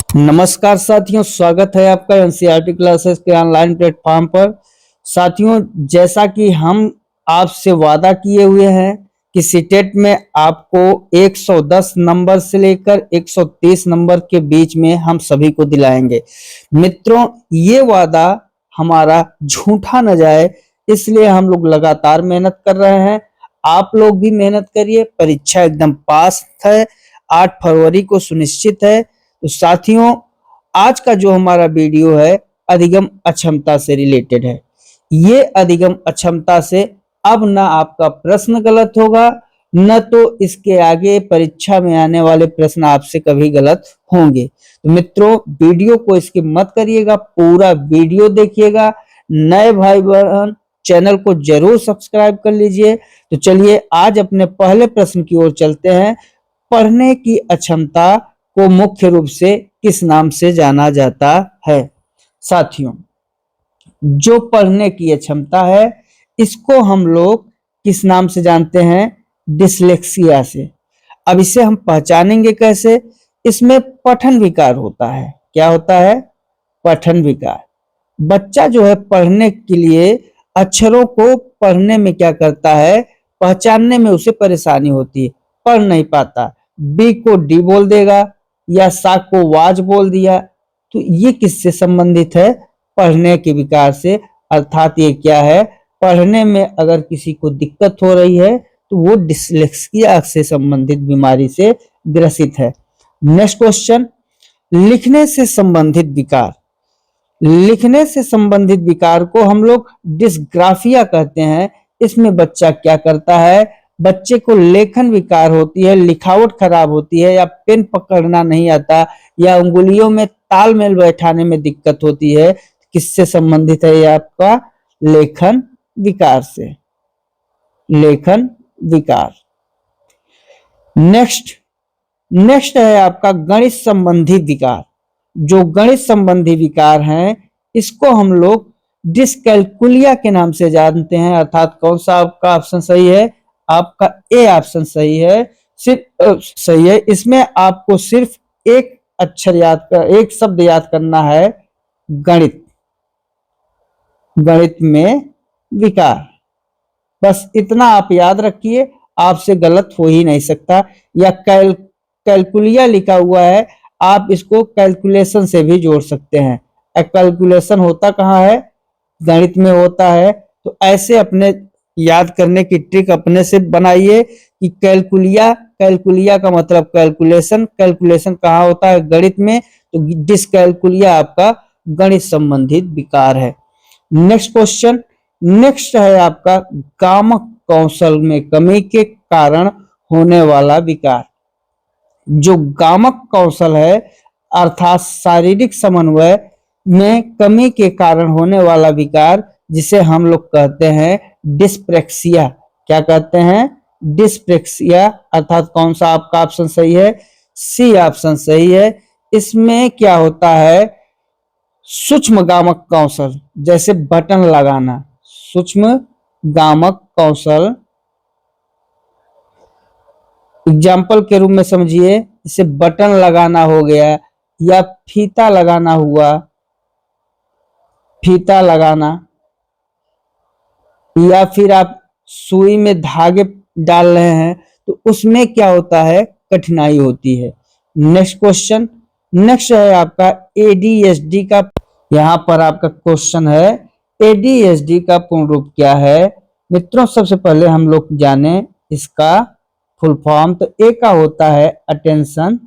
नमस्कार साथियों, स्वागत है आपका एनसीईआरटी क्लासेस के ऑनलाइन प्लेटफॉर्म पर। साथियों, जैसा कि हम आपसे वादा किए हुए हैं कि सीटेट में आपको 110 नंबर से लेकर 130 नंबर के बीच में हम सभी को दिलाएंगे। मित्रों, ये वादा हमारा झूठा न जाए, इसलिए हम लोग लगातार मेहनत कर रहे हैं। आप लोग भी मेहनत करिए। परीक्षा एकदम पास है, 8 फरवरी को सुनिश्चित है। तो साथियों, आज का जो हमारा वीडियो है अधिगम अक्षमता से रिलेटेड है। ये अधिगम अक्षमता से अब ना आपका प्रश्न गलत होगा, न तो इसके आगे परीक्षा में आने वाले प्रश्न आपसे कभी गलत होंगे। तो मित्रों, वीडियो को स्किप मत करिएगा, पूरा वीडियो देखिएगा। नए भाई बहन चैनल को जरूर सब्सक्राइब कर लीजिए। तो चलिए आज अपने पहले प्रश्न की ओर चलते हैं। पढ़ने की अक्षमता को मुख्य रूप से किस नाम से जाना जाता है? साथियों, जो पढ़ने की क्षमता है इसको हम लोग किस नाम से जानते हैं? डिसलेक्सिया से। अब इसे हम पहचानेंगे कैसे? इसमें पठन विकार होता है। क्या होता है? पठन विकार। बच्चा जो है पढ़ने के लिए अक्षरों को पढ़ने में क्या करता है? पहचानने में उसे परेशानी होती है, पढ़ नहीं पाता। बी को डी बोल देगा या सा को वाज बोल दिया। तो ये किससे संबंधित है? पढ़ने के विकार से। अर्थात ये क्या है? पढ़ने में अगर किसी को दिक्कत हो रही है तो वो डिसलेक्सिया से संबंधित बीमारी से ग्रसित है। नेक्स्ट क्वेश्चन, लिखने से संबंधित विकार। लिखने से संबंधित विकार को हम लोग डिस्ग्राफिया कहते हैं। इसमें बच्चा क्या करता है? बच्चे को लेखन विकार होती है, लिखावट खराब होती है, या पेन पकड़ना नहीं आता, या उंगलियों में तालमेल बैठाने में दिक्कत होती है। किससे संबंधित है? ये आपका लेखन विकार से। लेखन विकार। नेक्स्ट है आपका गणित संबंधी विकार। जो गणित संबंधी विकार हैं इसको हम लोग डिसकैलकुलिया के नाम से जानते हैं। अर्थात कौन सा आपका ऑप्शन सही है? आपका ए ऑप्शन सही है। सही है। इसमें आपको सिर्फ एक अक्षर एक शब्द याद करना है, गणित। गणित में विकार, बस इतना आप याद रखिए, आपसे गलत हो ही नहीं सकता। या कैलकुलिया लिखा हुआ है, आप इसको कैलकुलेशन से भी जोड़ सकते हैं। कैलकुलेशन होता कहाँ है? गणित में होता है। तो ऐसे अपने याद करने की ट्रिक अपने से बनाइए कि कैलकुलिया का मतलब कैलकुलेशन। कैलकुलेशन कहाँ होता है? गणित में। तो डिसकैलकुलिया आपका गणित संबंधित विकार है। नेक्स्ट क्वेश्चन, नेक्स्ट है आपका गामक कौशल में कमी के कारण होने वाला विकार। जो गामक कौशल है अर्थात शारीरिक समन्वय में कमी के कारण होने वाला विकार, जिसे हम लोग कहते हैं डिस्प्रेक्सिया। क्या कहते हैं? डिस्प्रेक्सिया। अर्थात कौन सा आपका ऑप्शन सही है? सी ऑप्शन सही है। इसमें क्या होता है? सूक्ष्म गामक कौशल, जैसे बटन लगाना। सूक्ष्म गामक कौशल एग्जाम्पल के रूप में समझिए, जैसे बटन लगाना हो गया, या फीता लगाना हुआ। फीता लगाना, या फिर आप सुई में धागे डाल रहे हैं तो उसमें क्या होता है? कठिनाई होती है। नेक्स्ट क्वेश्चन, नेक्स्ट है आपका एडीएचडी का। यहां पर आपका क्वेश्चन है एडीएचडी का पूर्ण रूप क्या है? मित्रों, सबसे पहले हम लोग जाने इसका फुल फॉर्म। तो ए का होता है अटेंशन,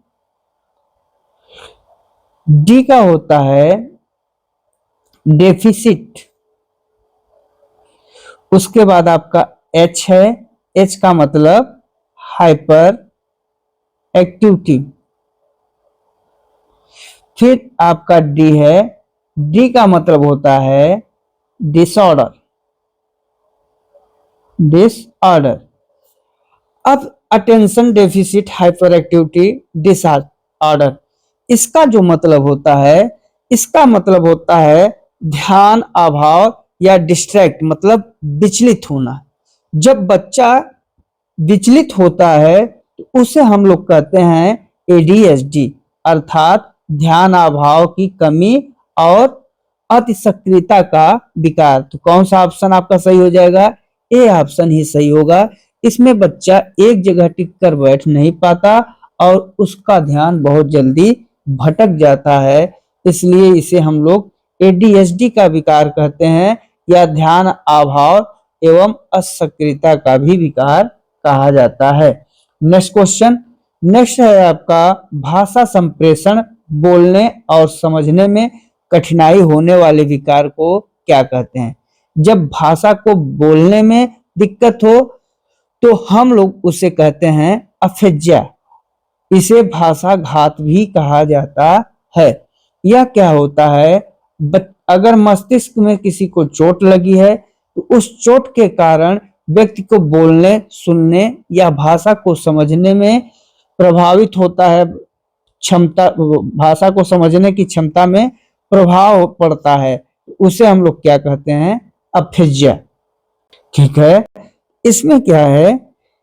डी का होता है डेफिसिट, उसके बाद आपका एच है। एच का मतलब हाइपर एक्टिविटी। फिर आपका डी है। डी का मतलब होता है डिसऑर्डर। डिसऑर्डर। अब attention deficit hyper activity disorder, इसका जो मतलब होता है, इसका मतलब होता है ध्यान अभाव या डिस्ट्रैक्ट, मतलब विचलित होना। जब बच्चा विचलित होता है तो उसे हम लोग कहते हैं एडीएचडी, अर्थात ध्यान अभाव की कमी और अति सक्रियता का विकार। तो कौन सा ऑप्शन आपका सही हो जाएगा? ए ऑप्शन ही सही होगा। इसमें बच्चा एक जगह टिक कर बैठ नहीं पाता और उसका ध्यान बहुत जल्दी भटक जाता है, इसलिए इसे हम लोग एडीएचडी का विकार कहते हैं या ध्यान अभाव एवं असक्रियता का भी विकार कहा जाता है। नेक्स्ट क्वेश्चन, नेक्स्ट है आपका भाषा संप्रेषण, बोलने और समझने में कठिनाई होने वाले विकार को क्या कहते हैं? जब भाषा को बोलने में दिक्कत हो तो हम लोग उसे कहते हैं अफेज्या। इसे भाषा घात भी कहा जाता है। यह क्या होता है? अगर मस्तिष्क में किसी को चोट लगी है तो उस चोट के कारण व्यक्ति को बोलने, सुनने या भाषा को समझने में प्रभावित होता है, क्षमता, भाषा को समझने की क्षमता में प्रभाव पड़ता है, उसे हम लोग क्या कहते हैं? अफेज्या। ठीक है, इसमें क्या है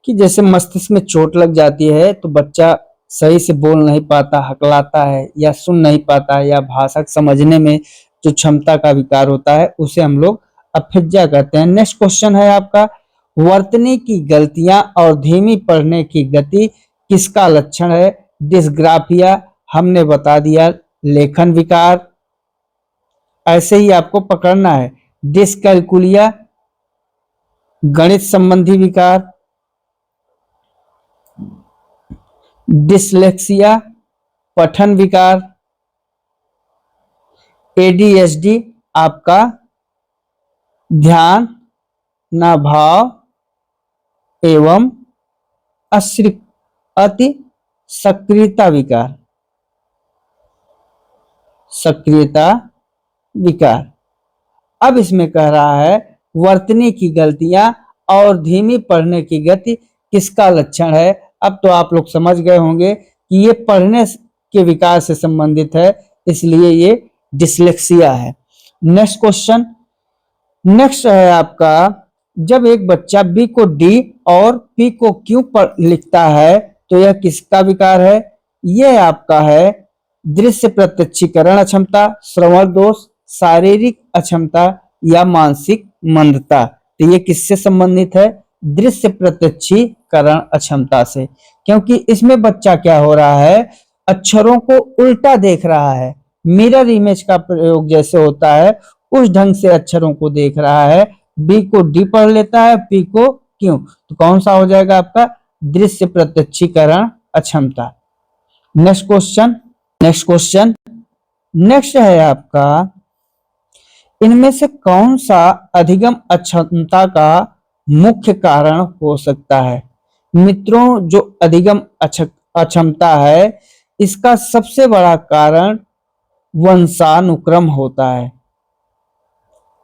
कि जैसे मस्तिष्क में चोट लग जाती है तो बच्चा सही से बोल नहीं पाता, हकलाता है या सुन नहीं पाता है, या भाषा समझने में जो क्षमता का विकार होता है उसे हम लोग अफेज्या कहते हैं। नेक्स्ट क्वेश्चन है आपका, वर्तनी की गलतियां और धीमी पढ़ने की गति किसका लक्षण है? डिस्ग्राफिया हमने बता दिया, लेखन विकार। ऐसे ही आपको पकड़ना है, डिसकैलकुलिया गणित संबंधी विकार, डिसलेक्सिया पठन विकार, एडीएचडी आपका ध्यान अभाव एवं अति सक्रियता विकार, सक्रियता विकार। अब इसमें कह रहा है वर्तनी की गलतियां और धीमी पढ़ने की गति किसका लक्षण है? अब तो आप लोग समझ गए होंगे कि ये पढ़ने के विकार से संबंधित है, इसलिए ये डिसलेक्सिया है। नेक्स्ट क्वेश्चन, नेक्स्ट है आपका, जब एक बच्चा बी को डी और पी को क्यू पर लिखता है तो यह किसका विकार है? यह आपका है दृश्य प्रत्यक्षीकरण अक्षमता, श्रवण दोष, शारीरिक अक्षमता या मानसिक मंदता। तो ये किससे संबंधित है? दृश्य प्रत्यक्षीकरण अक्षमता से, क्योंकि इसमें बच्चा क्या हो रहा है? अक्षरों को उल्टा देख रहा है, मिरर इमेज का प्रयोग जैसे होता है उस ढंग से अक्षरों को देख रहा है। बी को डी पढ़ लेता है, पी को क्यू, तो कौन सा हो जाएगा आपका? दृश्य प्रत्यक्षीकरण अक्षमता। Next question, next question, next है आपका, इनमें से कौन सा अधिगम अक्षमता का मुख्य कारण हो सकता है? मित्रों, जो अधिगम अक्षमता है इसका सबसे बड़ा कारण वंशानुक्रम होता है।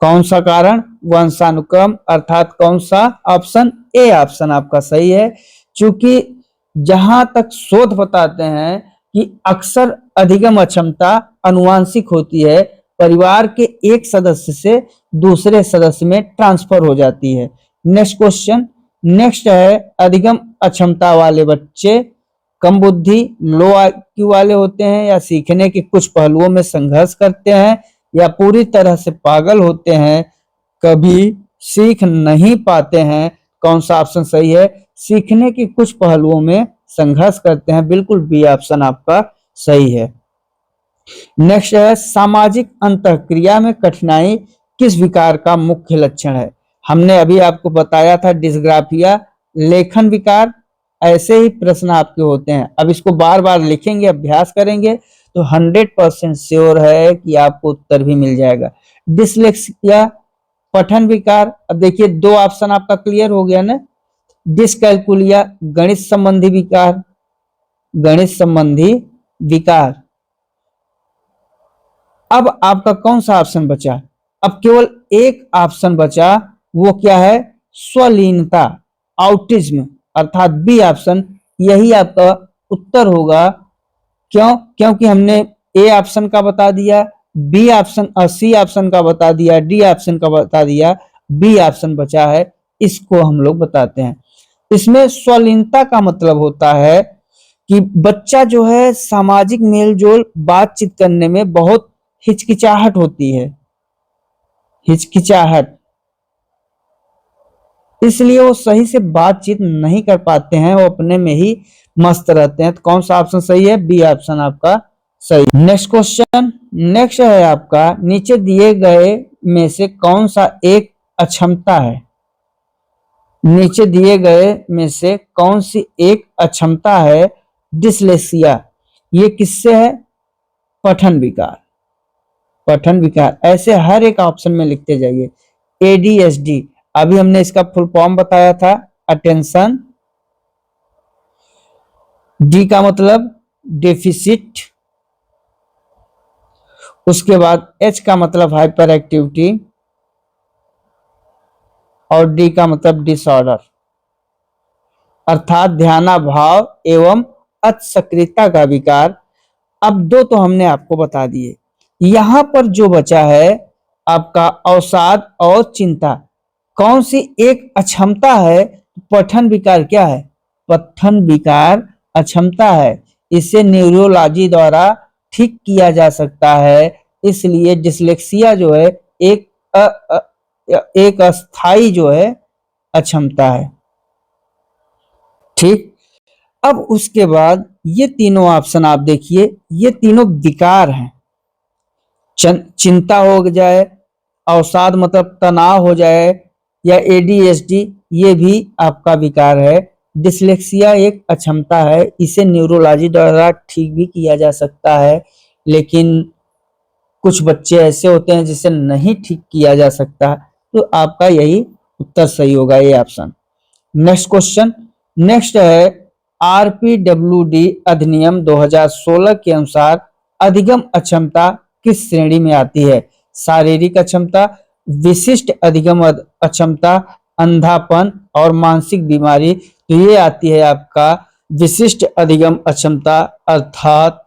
कौन सा कारण? वंशानुक्रम, अर्थात कौन सा ऑप्शन? ए ऑप्शन आपका सही है। क्योंकि जहां तक शोध बताते हैं कि अक्सर अधिगम अक्षमता अनुवांशिक होती है, परिवार के एक सदस्य से दूसरे सदस्य में ट्रांसफर हो जाती है। नेक्स्ट क्वेश्चन, नेक्स्ट है अधिगम अक्षमता वाले बच्चे कम बुद्धि, लो आईक्यू वाले होते हैं या सीखने के कुछ पहलुओं में संघर्ष करते हैं या पूरी तरह से पागल होते हैं, कभी सीख नहीं पाते हैं। कौन सा ऑप्शन सही है? सीखने के कुछ पहलुओं में संघर्ष करते हैं, बिल्कुल बी ऑप्शन आपका सही है। नेक्स्ट है सामाजिक अंतःक्रिया में कठिनाई किस विकार का मुख्य लक्षण है? हमने अभी आपको बताया था डिस्ग्राफिया, लेखन विकार। ऐसे ही प्रश्न आपके होते हैं, अब इसको बार बार लिखेंगे, अभ्यास करेंगे तो 100% श्योर है कि आपको उत्तर भी मिल जाएगा। डिसलेक्सिया पठन विकार, अब देखिए दो ऑप्शन आपका क्लियर हो गया ना। डिसकैलकुलिया गणित संबंधी विकार, गणित संबंधी विकार। अब आपका कौन सा ऑप्शन बचा? अब केवल एक ऑप्शन बचा, वो क्या है? स्वलीनता, ऑटिज्म, अर्थात बी ऑप्शन। यही आपका उत्तर होगा। क्यों? क्योंकि हमने ए ऑप्शन का बता दिया, बी ऑप्शन सी ऑप्शन का बता दिया, डी ऑप्शन का बता दिया, बी ऑप्शन बचा है, इसको हम लोग बताते हैं। इसमें स्वलीनता का मतलब होता है कि बच्चा जो है सामाजिक मेलजोल बातचीत करने में बहुत हिचकिचाहट होती है, हिचकिचाहट, इसलिए वो सही से बातचीत नहीं कर पाते हैं, वो अपने में ही मस्त रहते हैं। तो कौन सा ऑप्शन सही है? बी ऑप्शन आपका सही। नेक्स्ट क्वेश्चन, नेक्स्ट है आपका, नीचे दिए गए में से कौन सा एक अक्षमता है? नीचे दिए गए में से कौन सी एक अक्षमता है? डिसलेक्सिया, ये किससे है? पठन विकार, पठन विकार। ऐसे हर एक ऑप्शन में लिखते जाइए। एडीएचडी, अभी हमने इसका फुल फॉर्म बताया था, अटेंशन, डी का मतलब डेफिसिट, उसके बाद एच का मतलब हाइपर एक्टिविटी, और डी का मतलब डिसऑर्डर, अर्थात ध्यानाभाव एवं अतिसक्रियता का विकार। अब दो तो हमने आपको बता दिए, यहां पर जो बचा है आपका अवसाद और चिंता, कौन सी एक अक्षमता है? पठन विकार क्या है? पठन विकार अक्षमता है, इसे न्यूरोलॉजी द्वारा ठीक किया जा सकता है, इसलिए डिसलेक्सिया जो है एक एक अस्थाई जो है अक्षमता है। ठीक, अब उसके बाद ये तीनों ऑप्शन आप देखिए, ये तीनों विकार हैं। चिंता हो जाए, अवसाद मतलब तनाव हो जाए, या एडीएचडी, ये भी आपका विकार है। डिसलेक्सिया एक अक्षमता है, इसे न्यूरोलॉजी द्वारा ठीक भी किया जा सकता है, लेकिन कुछ बच्चे ऐसे होते हैं जिसे नहीं ठीक किया जा सकता, तो आपका यही उत्तर सही होगा, ये ऑप्शन। नेक्स्ट क्वेश्चन, नेक्स्ट है आरपीडब्ल्यूडी अधिनियम 2016 के अनुसार अधिगम अक्षमता किस श्रेणी में आती है? शारीरिक अक्षमता, विशिष्ट अधिगम अक्षमता, अंधापन और मानसिक बीमारी। तो ये आती है आपका विशिष्ट अधिगम अक्षमता, अर्थात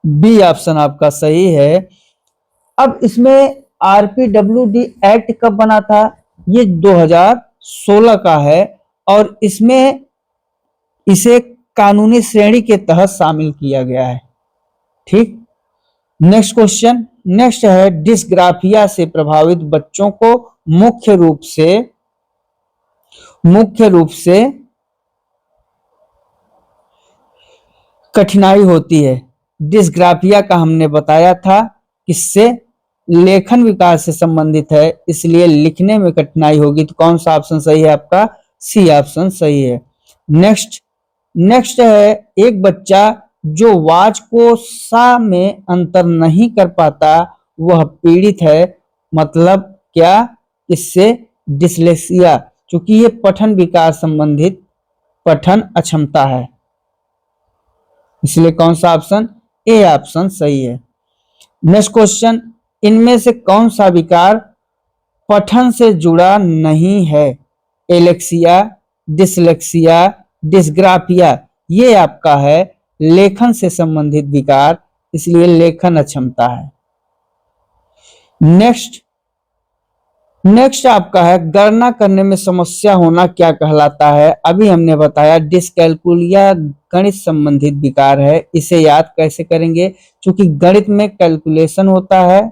बी ऑप्शन आपका सही है। अब इसमें आरपीडब्ल्यूडी एक्ट कब बना था? ये 2016 का है, और इसमें इसे कानूनी श्रेणी के तहत शामिल किया गया है। ठीक, नेक्स्ट क्वेश्चन, नेक्स्ट है डिस्ग्राफिया से प्रभावित बच्चों को मुख्य रूप से कठिनाई होती है। डिस्ग्राफिया का हमने बताया था किससे? लेखन विकार से संबंधित है, इसलिए लिखने में कठिनाई होगी। तो कौन सा ऑप्शन सही है आपका? सी ऑप्शन सही है। नेक्स्ट है एक बच्चा जो वाच को सा में अंतर नहीं कर पाता, वह पीड़ित है। मतलब क्या? इससे डिसलेक्सिया, क्योंकि ये पठन विकार संबंधित पठन अक्षमता है, इसलिए कौन सा ऑप्शन? ए ऑप्शन सही है। नेक्स्ट क्वेश्चन, इनमें से कौन सा विकार पठन से जुड़ा नहीं है? एलेक्सिया, डिसलेक्सिया, डिस्ग्राफिया, ये आपका है लेखन से संबंधित विकार, इसलिए लेखन अक्षमता है। नेक्स्ट आपका है गणना करने में समस्या होना क्या कहलाता है? अभी हमने बताया डिसकैलकुलिया गणित संबंधित विकार है। इसे याद कैसे करेंगे? क्योंकि गणित में कैलकुलेशन होता है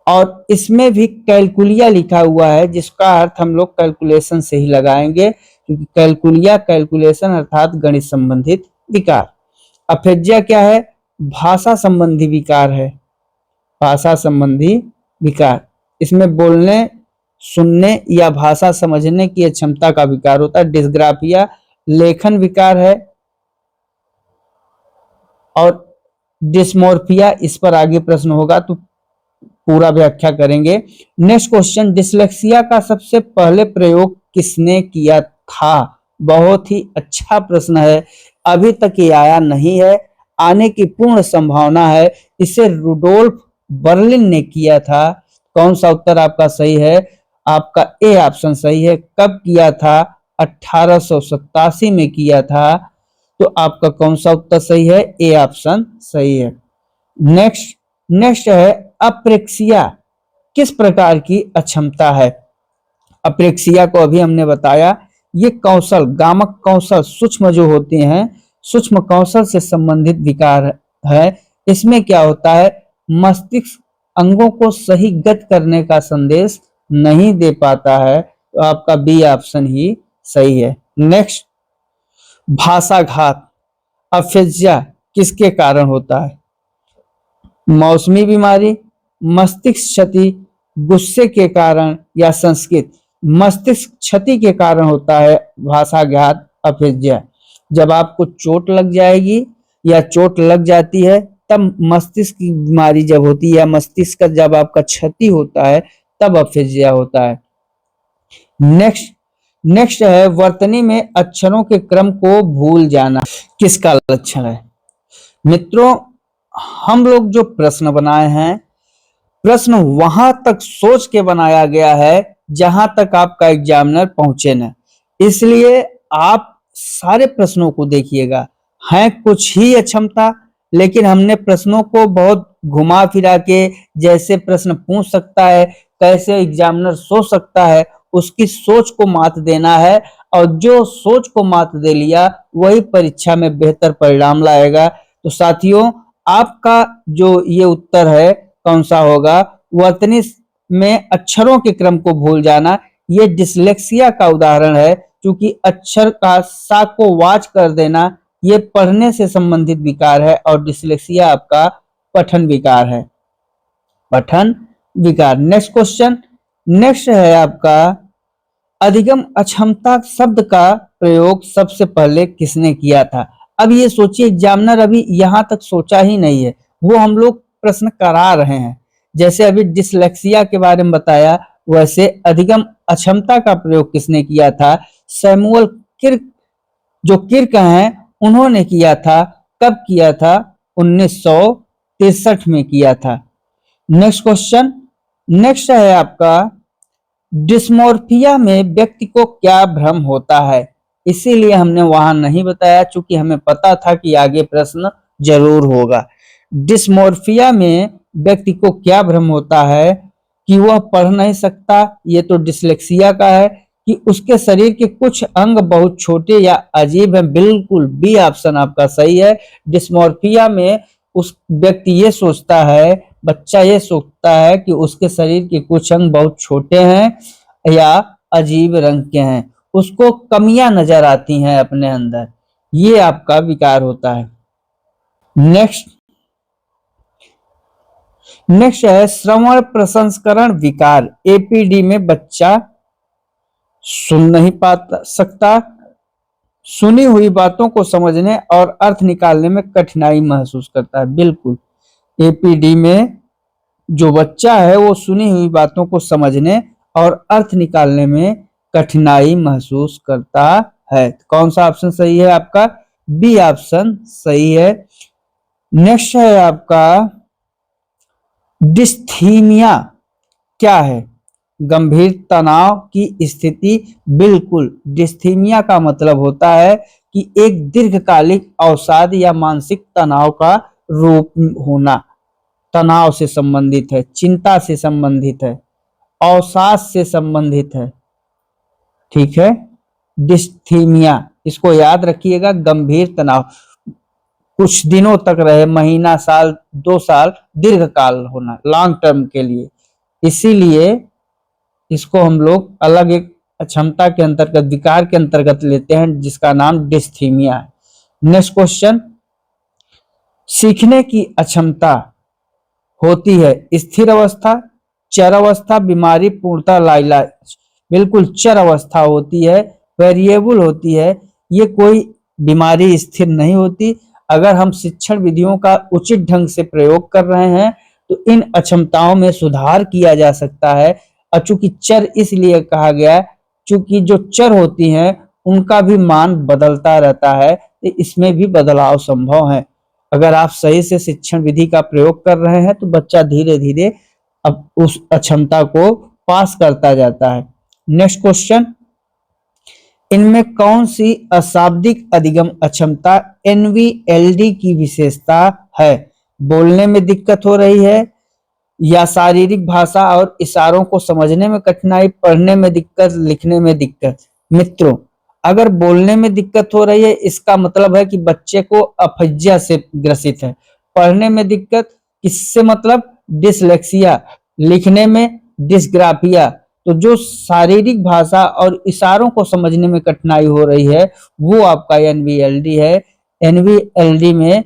और इसमें भी कैलकुलिया लिखा हुआ है, जिसका अर्थ हम लोग कैलकुलेशन से ही लगाएंगे, क्योंकि कैलकुलिया कैलकुलेशन अर्थात गणित संबंधित विकार। अफेजिया क्या है? भाषा संबंधी विकार है, भाषा संबंधी विकार। इसमें बोलने, सुनने या भाषा समझने की क्षमता का विकार होता है। डिस्ग्राफिया लेखन विकार है, और डिस्मोर्फिया, इस पर आगे प्रश्न होगा तो पूरा व्याख्या करेंगे। नेक्स्ट क्वेश्चन, डिसलेक्सिया का सबसे पहले प्रयोग किसने किया था? बहुत ही अच्छा प्रश्न है, अभी तक ये आया नहीं है, आने की पूर्ण संभावना है। इसे रुडोल्फ बर्लिन ने किया था। कौन सा उत्तर आपका सही है? आपका ए ऑप्शन सही है। कब किया था? 1887 में किया था। तो आपका कौन सा उत्तर सही है? ए ऑप्शन सही है। नेक्स्ट है अप्रेक्सिया किस प्रकार की अक्षमता है? अप्रेक्सिया को अभी हमने बताया ये कौशल, गामक कौशल, सूक्ष्म जो होते हैं, सूक्ष्म कौशल से संबंधित विकार है। इसमें क्या होता है, मस्तिष्क अंगों को सही गति करने का संदेश नहीं दे पाता है। तो आपका बी ऑप्शन ही सही है। नेक्स्ट, भाषाघात, अफेजिया किसके कारण होता है? मौसमी बीमारी, मस्तिष्क क्षति, गुस्से के कारण या संस्कृत? मस्तिष्क क्षति के कारण होता है भाषाघात, अफेजिया। जब आपको चोट लग जाएगी या चोट लग जाती है तब मस्तिष्क की बीमारी जब होती है, या मस्तिष्क का जब आपका क्षति होता है तब अफेजिया होता है। नेक्स्ट है, वर्तनी में अक्षरों के क्रम को भूल जाना किसका लक्षण है? मित्रों, हम लोग जो प्रश्न बनाए हैं, प्रश्न वहां तक सोच के बनाया गया है जहां तक आपका एग्जामिनर पहुंचे न। इसलिए आप सारे प्रश्नों को देखिएगा। है कुछ ही अक्षमता, लेकिन हमने प्रश्नों को बहुत घुमा फिरा के, जैसे प्रश्न पूछ सकता है, कैसे एग्जामिनर सोच सकता है, उसकी सोच को मात देना है। और जो सोच को मात दे लिया वही परीक्षा में बेहतर परिणाम लाएगा। तो साथियों, आपका जो ये उत्तर है कौन सा होगा? वर्तनी में अक्षरों के क्रम को भूल जाना। ये डिसलेक्सिया का उदाहरण है, क्योंकि अक्षर का सा को वाच कर देना ये पढ़ने से संबंधित विकार है, और डिसलेक्सिया आपका पठन विकार है, पठन विकार। नेक्स्ट क्वेश्चन, नेक्स्ट है आपका, अधिगम अक्षमता शब्द का प्रयोग सबसे पहले किसने किया था? अब ये सोचिए, एग्जामिनर अभी यहां तक सोचा ही नहीं है, वो हम लोग प्रश्न करा रहे हैं। जैसे अभी डिसलेक्सिया के बारे में बताया, वैसे अधिगम अक्षमता का प्रयोग किसने किया था? सैमुअल किर्क, जो किर्क हैं, उन्होंने किया था। कब किया था? 1963 में किया था। नेक्स्ट क्वेश्चन, नेक्स्ट है आपका, डिस्मोर्फिया में व्यक्ति को क्या भ्रम होता है? इसीलिए हमने वहां नहीं बताया, चूंकि हमें पता था कि आगे प्रश्न जरूर होगा। डिस्मोर्फिया में व्यक्ति को क्या भ्रम होता है? कि वह पढ़ नहीं सकता, ये तो डिसलेक्सिया का है। कि उसके शरीर के कुछ अंग बहुत छोटे या अजीब हैं, बिल्कुल बी ऑप्शन आपका सही है। डिस्मोर्फिया में उस व्यक्ति ये सोचता है, बच्चा ये सोचता है कि उसके शरीर के कुछ अंग बहुत छोटे हैं या अजीब रंग के हैं, उसको कमियां नजर आती हैं अपने अंदर, ये आपका विकार होता है। नेक्स्ट है श्रवण प्रसंस्करण विकार। एपीडी में बच्चा सुन नहीं पाता सकता, सुनी हुई बातों को समझने और अर्थ निकालने में कठिनाई महसूस करता है। बिल्कुल, एपीडी में जो बच्चा है वो सुनी हुई बातों को समझने और अर्थ निकालने में कठिनाई महसूस करता है। कौन सा ऑप्शन सही है आपका? बी ऑप्शन सही है। नेक्स्ट है आपका, डिस्थीमिया क्या है? गंभीर तनाव की स्थिति। बिल्कुल, डिस्थीमिया का मतलब होता है कि एक दीर्घकालिक अवसाद या मानसिक तनाव का रूप होना। तनाव से संबंधित है, चिंता से संबंधित है, अवसाद से संबंधित है। ठीक है, डिस्थीमिया, इसको याद रखिएगा। गंभीर तनाव कुछ दिनों तक रहे, महीना, साल, 2 साल, दीर्घकाल होना, लॉन्ग टर्म के लिए। इसीलिए इसको हम लोग अलग एक अक्षमता के अंतर्गत, विकार के अंतर्गत लेते हैं, जिसका नाम डिस्थीमिया है। नेक्स्ट क्वेश्चन, सीखने की अक्षमता होती है स्थिर अवस्था, चर अवस्था, बीमारी, पूर्णता, लाइलाज। बिल्कुल चर अवस्था होती है, वेरिएबल होती है, ये कोई बीमारी स्थिर नहीं होती। अगर हम शिक्षण विधियों का उचित ढंग से प्रयोग कर रहे हैं तो इन अक्षमताओं में सुधार किया जा सकता है। और चूंकि चर इसलिए कहा गया, चूंकि जो चर होती हैं उनका भी मान बदलता रहता है, तो इसमें भी बदलाव संभव है। अगर आप सही से शिक्षण विधि का प्रयोग कर रहे हैं तो बच्चा धीरे धीरे अब उस अक्षमता को पास करता जाता है। नेक्स्ट क्वेश्चन, इनमें कौन सी अशाब्दिक अधिगम अक्षमता एनवीएलडी की विशेषता है? बोलने में दिक्कत हो रही है, या शारीरिक भाषा और इशारों को समझने में कठिनाई, पढ़ने में दिक्कत, लिखने में दिक्कत? मित्रों, अगर बोलने में दिक्कत हो रही है इसका मतलब है कि बच्चे को अपहिज्या से ग्रसित है। पढ़ने में दिक्कत किससे मतलब डिसलेक्सिया, लिखने में डिस्ग्राफिया। तो जो शारीरिक भाषा और इशारों को समझने में कठिनाई हो रही है वो आपका एनवीएलडी है। एनवीएलडी में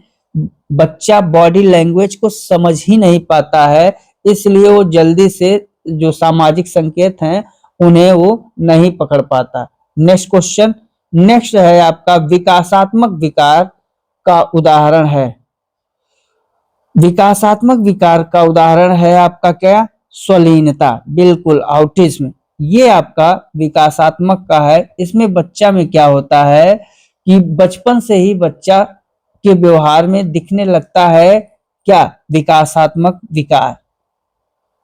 बच्चा बॉडी लैंग्वेज को समझ ही नहीं पाता है, इसलिए वो जल्दी से जो सामाजिक संकेत हैं उन्हें वो नहीं पकड़ पाता। नेक्स्ट क्वेश्चन, नेक्स्ट है आपका विकासात्मक विकार का उदाहरण है। विकासात्मक विकार का उदाहरण है आपका क्या, स्वलीनता, बिल्कुल ऑटिज्म। ये आपका विकासात्मक का है। इसमें बच्चा में क्या होता है कि बचपन से ही बच्चा के व्यवहार में दिखने लगता है क्या, विकासात्मक विकार।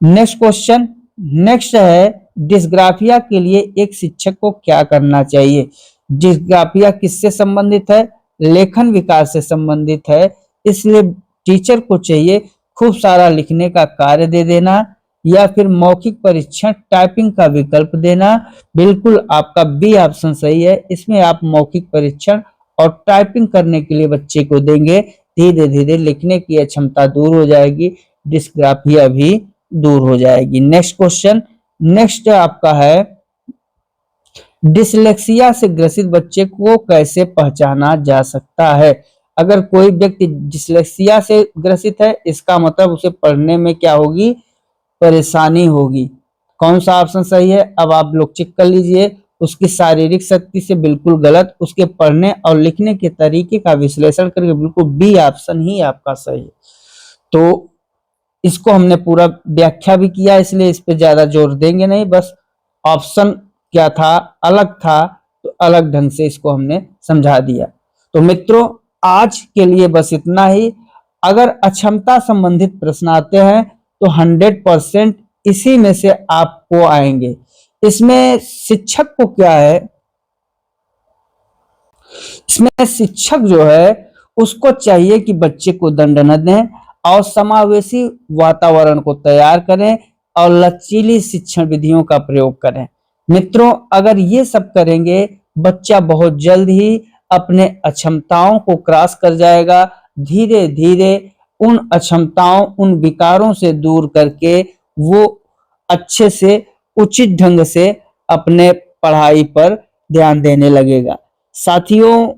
नेक्स्ट क्वेश्चन, नेक्स्ट है डिस्ग्राफिया के लिए एक शिक्षक को क्या करना चाहिए। डिस्ग्राफिया किससे संबंधित है, लेखन विकार से संबंधित है, इसलिए टीचर को चाहिए खूब सारा लिखने का कार्य दे देना या फिर मौखिक परीक्षण टाइपिंग का विकल्प देना। बिल्कुल आपका बी ऑप्शन सही है। इसमें आप मौखिक परीक्षण और टाइपिंग करने के लिए बच्चे को देंगे, धीरे धीरे लिखने की क्षमता दूर हो जाएगी, डिस्ग्राफिया भी दूर हो जाएगी। नेक्स्ट क्वेश्चन, नेक्स्ट आपका है डिसलेक्सिया से ग्रसित बच्चे को कैसे पहचाना जा सकता है। अगर कोई व्यक्ति डिसलेक्सिया से ग्रसित है इसका मतलब उसे पढ़ने में क्या होगी, परेशानी होगी। कौन सा ऑप्शन सही है अब आप लोग चेक कर लीजिए। उसकी शारीरिक शक्ति से बिल्कुल गलत, उसके पढ़ने और लिखने के तरीके का विश्लेषण करके बिल्कुल बी ऑप्शन ही आपका सही है। तो इसको हमने पूरा व्याख्या भी किया इसलिए इस पे ज्यादा जोर देंगे नहीं, बस ऑप्शन क्या था अलग था तो अलग ढंग से इसको हमने समझा दिया। तो मित्रों आज के लिए बस इतना ही। अगर अक्षमता संबंधित प्रश्न आते हैं तो 100% इसी में से आपको आएंगे। इसमें शिक्षक को क्या है, इसमें शिक्षक जो है उसको चाहिए कि बच्चे को दंड न दें और समावेशी वातावरण को तैयार करें और लचीली शिक्षण विधियों का प्रयोग करें। मित्रों अगर ये सब करेंगे बच्चा बहुत जल्द ही अपने अक्षमताओं को क्रॉस कर जाएगा। धीरे धीरे उन अक्षमताओं उन विकारों से दूर करके वो अच्छे से उचित ढंग से अपने पढ़ाई पर ध्यान देने लगेगा। साथियों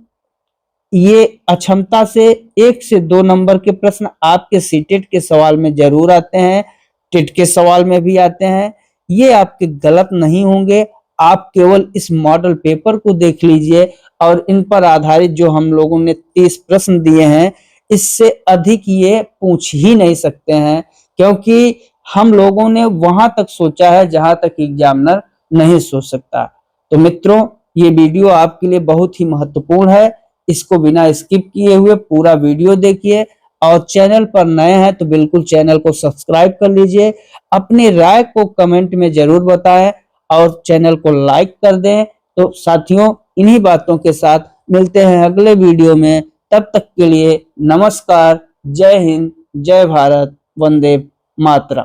ये अक्षमता से 1 से 2 नंबर के प्रश्न आपके सीटेट के सवाल में जरूर आते हैं, टेट के सवाल में भी आते हैं। ये आपके गलत नहीं होंगे। आप केवल इस मॉडल पेपर को देख लीजिए और इन पर आधारित जो हम लोगों ने 30 प्रश्न दिए हैं इससे अधिक ये पूछ ही नहीं सकते हैं, क्योंकि हम लोगों ने वहां तक सोचा है जहां तक एग्जामिनर नहीं सोच सकता। तो मित्रों ये वीडियो आपके लिए बहुत ही महत्वपूर्ण है, इसको बिना स्किप किए हुए पूरा वीडियो देखिए और चैनल पर नए हैं तो बिल्कुल चैनल को सब्सक्राइब कर लीजिए। अपनी राय को कमेंट में जरूर बताएं और चैनल को लाइक कर दें। तो साथियों इन्हीं बातों के साथ मिलते हैं अगले वीडियो में, तब तक के लिए नमस्कार, जय हिंद, जय भारत, वंदे मातरम।